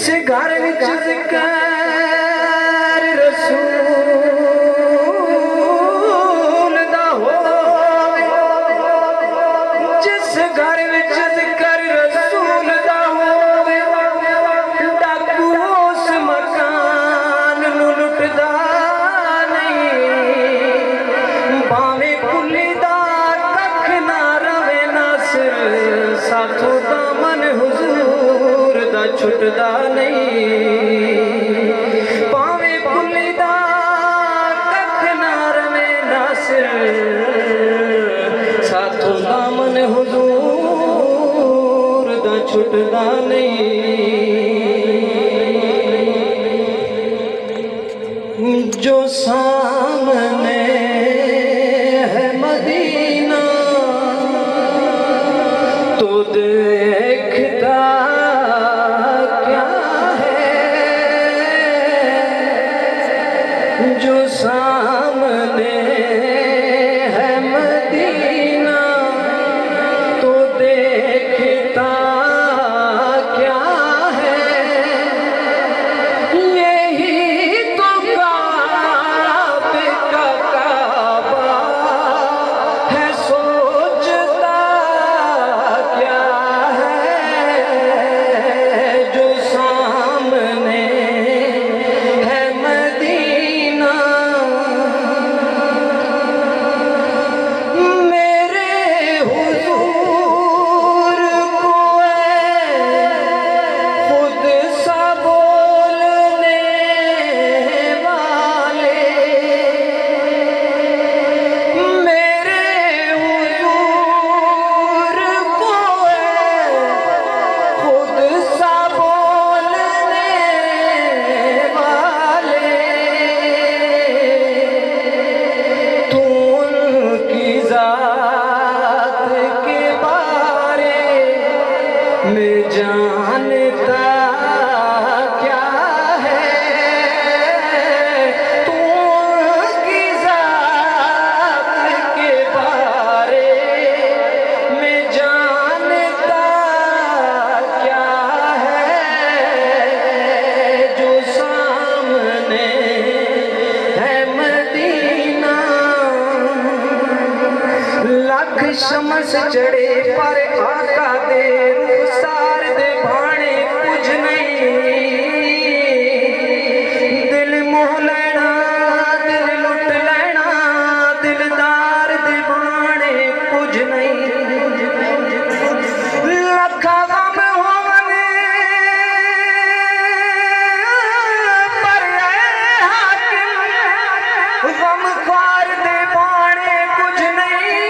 जिस घर विच ज़िक्र रसूल दा होवे, जिस घर विच ज़िक्र रसूल दा होवे, डाकू उस मकान नूं लुटदा नहीं। भावें कुली दा कख ना रवे नासिर, साथों दामन हुजूर दा छुटदा नहीं। भावें कुली दा कख ना रवे नासिर, साथों दामन हुजूर दा छुटदा नहीं। जो सामने है मदीना तो देखता क्या है, जो सामने है मदीना तो देखता क्या है। यही तो काबे का काबा है, सोचता क्या है। जो सामने है मदीना, मेरे हुजूर को खुद सा बोलने वाले, मेरे हुजूर को खुद सा बोलने वाले। तू उनकी जात के बारे में जानता क्या है, तू उनकी जात के बारे में जानता क्या है। जो सामने है मदीना, लख शमस चढ़े पर आका दे रुखसार दे भाने कुछ नहीं। दिल मोह लेना, दिल लुट लेना, दिलदार दे भाने कुछ नहीं। लखा गम होवने पर हाकिम, गम ख्वार दे भाने कुछ नहीं।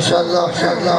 माशाअल्लाह।